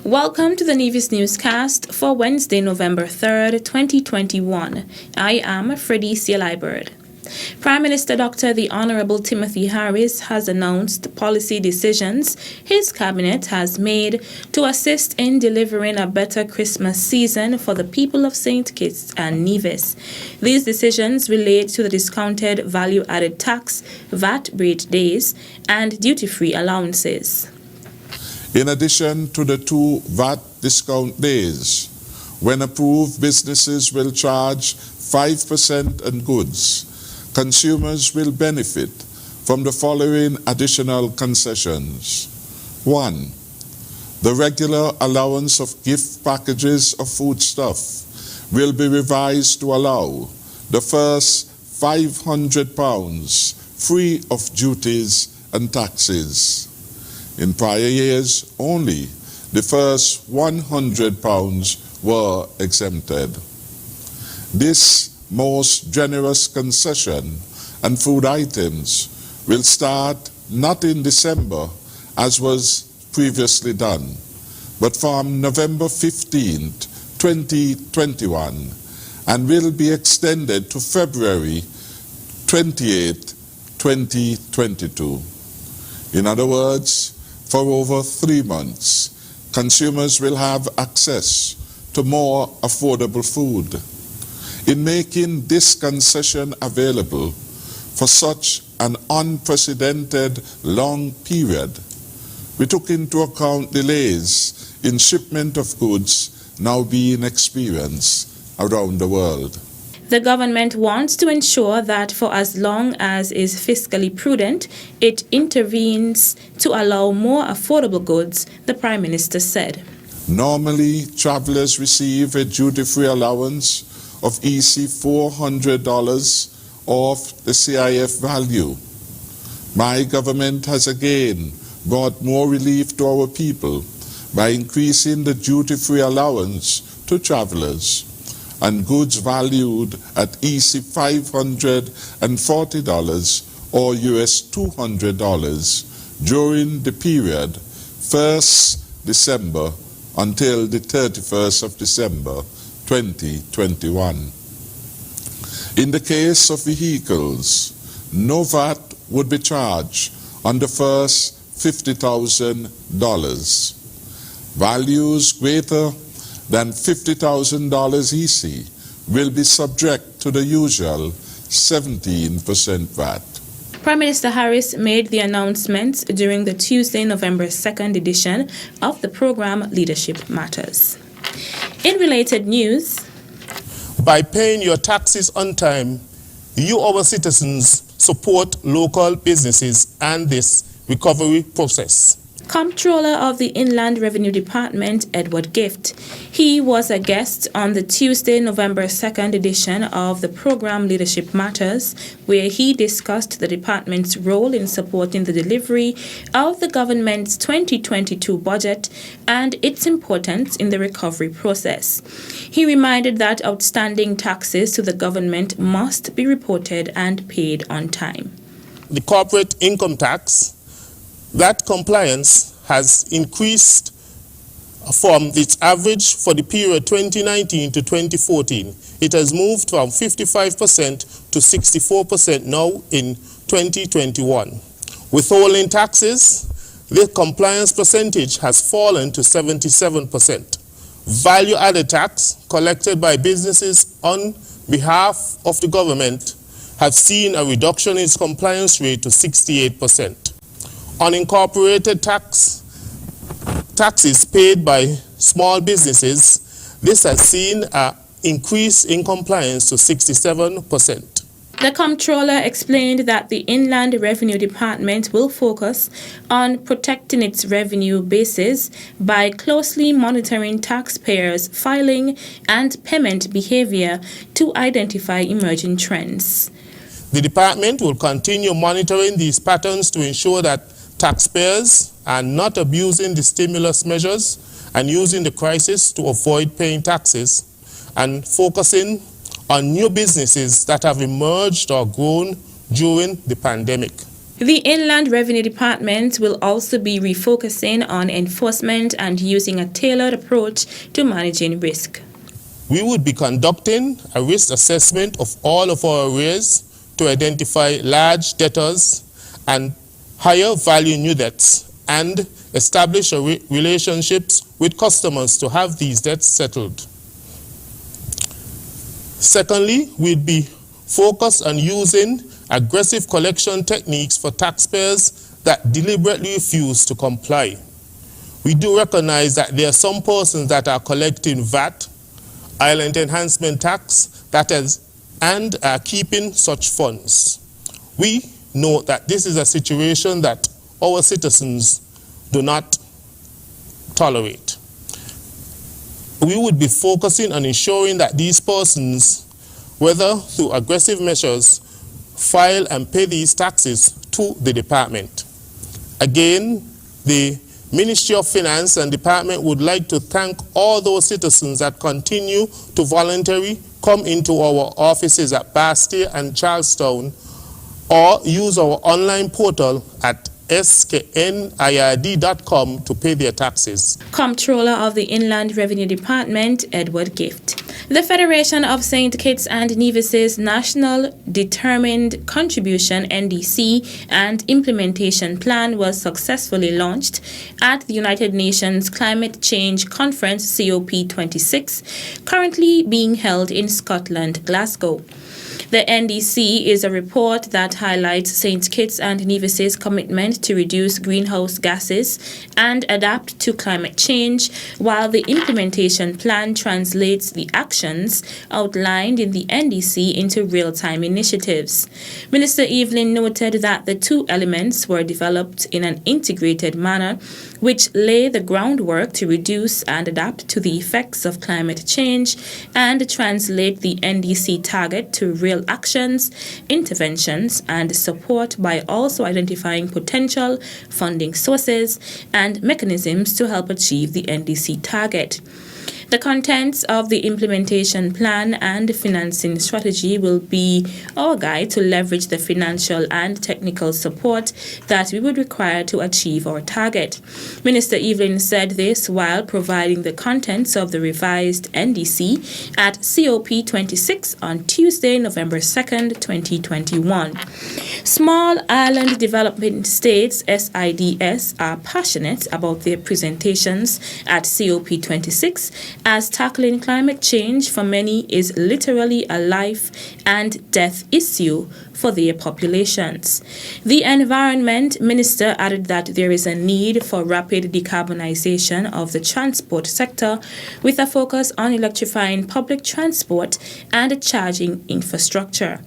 Welcome to the Nevis Newscast for Wednesday, November 3rd, 2021. I am Freddie Sealibird. Prime Minister Dr. the Honorable Timothy Harris has announced policy decisions his cabinet has made to assist in delivering a better Christmas season for the people of St. Kitts and Nevis. These decisions relate to the discounted value-added tax, VAT rate days, and duty-free allowances. In addition to the 2 VAT discount days, when approved, businesses will charge 5% on goods. Consumers will benefit from the following additional concessions. 1. The regular allowance of gift packages of foodstuff will be revised to allow the first £500 free of duties and taxes. In prior years, only the first £100 were exempted. This most generous concession and food items will start not in December as was previously done, but from November 15th, 2021, and will be extended to February 28th, 2022. In other words, for over 3 months, consumers will have access to more affordable food. In making this concession available for such an unprecedented long period, we took into account delays in shipment of goods now being experienced around the world. The government wants to ensure that for as long as is fiscally prudent, it intervenes to allow more affordable goods, the Prime Minister said. Normally, travelers receive a duty-free allowance of EC $400 off the CIF value. My government has again brought more relief to our people by increasing the duty-free allowance to travelers and goods valued at EC $540 or US $200 during the period 1st December until the 31st of December 2021. In the case of vehicles, no VAT would be charged on the first $50,000. Values greater than $50,000 EC will be subject to the usual 17% VAT. Prime Minister Harris made the announcements during the Tuesday, November 2nd edition of the program Leadership Matters. In related news, by paying your taxes on time, you, our citizens, support local businesses and this recovery process. Comptroller of the Inland Revenue Department, Edward Gift. He was a guest on the Tuesday, November 2nd edition of the program Leadership Matters, where he discussed the department's role in supporting the delivery of the government's 2022 budget and its importance in the recovery process. He reminded that outstanding taxes to the government must be reported and paid on time. The corporate income tax, that compliance has increased from its average for the period 2019 to 2014. It has moved from 55% to 64% now in 2021. Withholding taxes, the compliance percentage has fallen to 77%. Value-added tax collected by businesses on behalf of the government have seen a reduction in its compliance rate to 68%. Unincorporated taxes paid by small businesses, this has seen an increase in compliance to 67%. The Comptroller explained that the Inland Revenue Department will focus on protecting its revenue bases by closely monitoring taxpayers' filing and payment behavior to identify emerging trends. The department will continue monitoring these patterns to ensure that taxpayers are not abusing the stimulus measures and using the crisis to avoid paying taxes, and focusing on new businesses that have emerged or grown during the pandemic. The Inland Revenue Department will also be refocusing on enforcement and using a tailored approach to managing risk. We would be conducting a risk assessment of all of our arrears to identify large debtors and higher value new debts and establish relationships with customers to have these debts settled. Secondly, we'd be focused on using aggressive collection techniques for taxpayers that deliberately refuse to comply. We do recognize that there are some persons that are collecting VAT, island enhancement tax, and are keeping such funds. We know that this is a situation that our citizens do not tolerate. We would be focusing on ensuring that these persons, whether through aggressive measures, file and pay these taxes to the department. Again, the Ministry of Finance and Department would like to thank all those citizens that continue to voluntarily come into our offices at Bastille and Charlestown or use our online portal at sknird.com to pay their taxes. Comptroller of the Inland Revenue Department, Edward Gift. The Federation of St. Kitts and Nevis's National Determined Contribution (NDC) and Implementation Plan was successfully launched at the United Nations Climate Change Conference COP26, currently being held in Scotland, Glasgow. The NDC is a report that highlights St. Kitts and Nevis's commitment to reduce greenhouse gases and adapt to climate change, while the implementation plan translates the actions outlined in the NDC into real-time initiatives. Minister Evelyn noted that the two elements were developed in an integrated manner, which lay the groundwork to reduce and adapt to the effects of climate change and translate the NDC target to real actions, interventions, and support by also identifying potential funding sources and mechanisms to help achieve the NDC target. The contents of the implementation plan and financing strategy will be our guide to leverage the financial and technical support that we would require to achieve our target. Minister Evelyn said this while providing the contents of the revised NDC at COP26 on Tuesday, November 2nd, 2021. Small Island Development States, SIDS, are passionate about their presentations at COP26, as tackling climate change for many is literally a life and death issue for their populations. The Environment Minister added that there is a need for rapid decarbonization of the transport sector with a focus on electrifying public transport and charging infrastructure.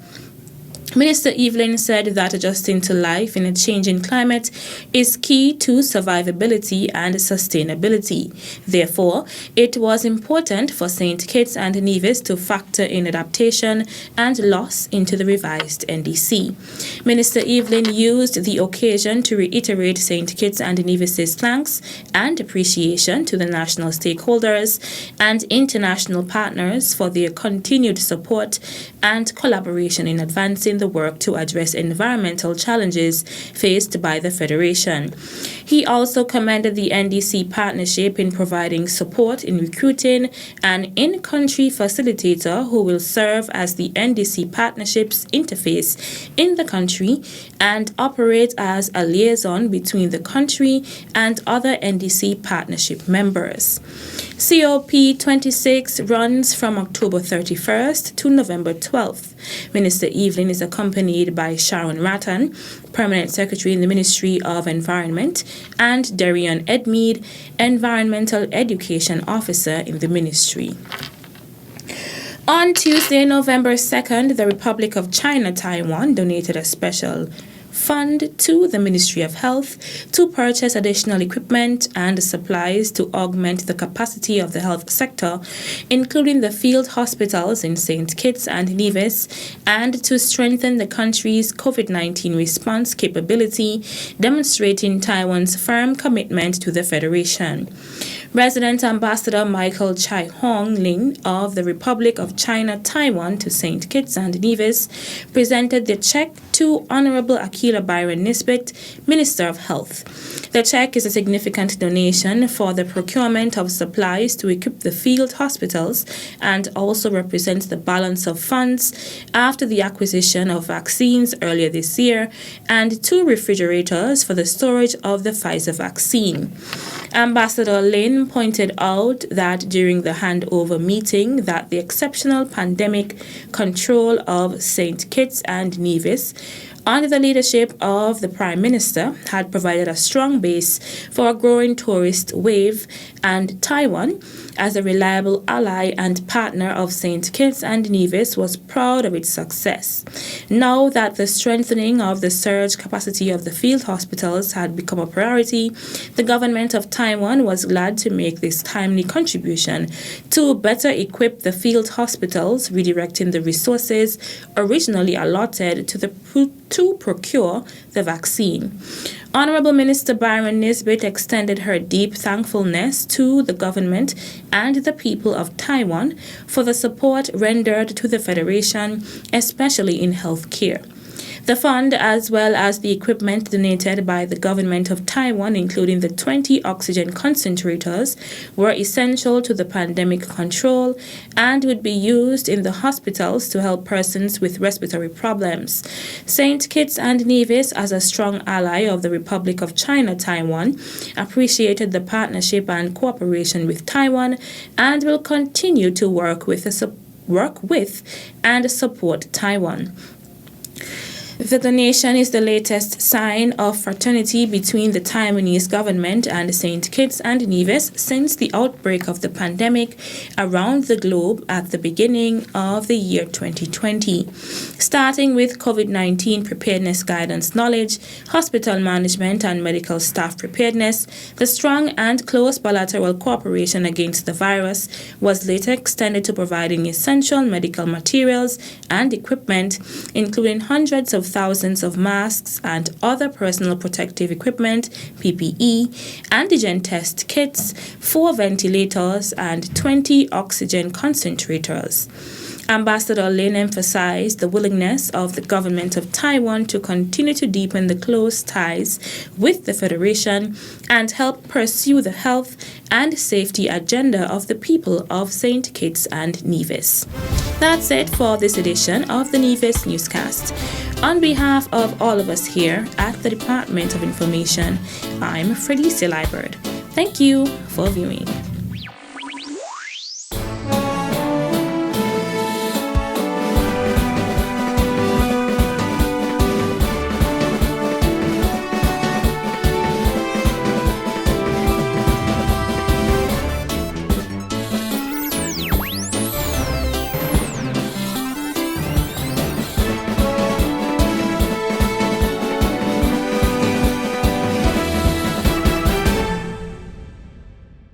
Minister Evelyn said that adjusting to life in a changing climate is key to survivability and sustainability. Therefore, it was important for St. Kitts and Nevis to factor in adaptation and loss into the revised NDC. Minister Evelyn used the occasion to reiterate St. Kitts and Nevis's thanks and appreciation to the national stakeholders and international partners for their continued support and collaboration in advancing the work to address environmental challenges faced by the Federation. He also commended the NDC partnership in providing support in recruiting an in-country facilitator who will serve as the NDC partnership's interface in the country and operate as a liaison between the country and other NDC partnership members. COP26 runs from October 31st to November 12th. Minister Evelyn is accompanied by Sharon Rattan, Permanent Secretary in the Ministry of Environment, and Darian Edmead, Environmental Education Officer in the Ministry. On Tuesday, November 2nd, the Republic of China, Taiwan, donated a special fund to the Ministry of Health to purchase additional equipment and supplies to augment the capacity of the health sector, including the field hospitals in St. Kitts and Nevis, and to strengthen the country's COVID-19 response capability, demonstrating Taiwan's firm commitment to the Federation. Resident Ambassador Michael Chai Hong Lin of the Republic of China Taiwan to St. Kitts and Nevis presented the check to Honorable Akila Byron Nisbet, Minister of Health. The check is a significant donation for the procurement of supplies to equip the field hospitals and also represents the balance of funds after the acquisition of vaccines earlier this year and 2 refrigerators for the storage of the Pfizer vaccine. Ambassador Lin pointed out that during the handover meeting that the exceptional pandemic control of St. Kitts and Nevis under the leadership of the Prime Minister had provided a strong base for a growing tourist wave, and Taiwan, as a reliable ally and partner of St. Kitts and Nevis, was proud of its success. Now that the strengthening of the surge capacity of the field hospitals had become a priority, the government of Taiwan was glad to make this timely contribution to better equip the field hospitals, redirecting the resources originally allotted to procure the vaccine. Honorable Minister Byron Nisbet extended her deep thankfulness to the government and the people of Taiwan for the support rendered to the Federation, especially in health care. The fund, as well as the equipment donated by the government of Taiwan, including the 20 oxygen concentrators, were essential to the pandemic control and would be used in the hospitals to help persons with respiratory problems. St. Kitts and Nevis, as a strong ally of the Republic of China Taiwan, appreciated the partnership and cooperation with Taiwan and will continue to work with and support Taiwan. The donation is the latest sign of fraternity between the Taiwanese government and St. Kitts and Nevis since the outbreak of the pandemic around the globe at the beginning of the year 2020. Starting with COVID-19 preparedness guidance knowledge, hospital management and medical staff preparedness, the strong and close bilateral cooperation against the virus was later extended to providing essential medical materials and equipment, including hundreds of thousands of masks and other personal protective equipment, PPE, antigen test kits, 4 ventilators, and 20 oxygen concentrators. Ambassador Lin emphasized the willingness of the government of Taiwan to continue to deepen the close ties with the Federation and help pursue the health and safety agenda of the people of St. Kitts and Nevis. That's it for this edition of the Nevis Newscast. On behalf of all of us here at the Department of Information, I'm Felicia Liebert. Thank you for viewing.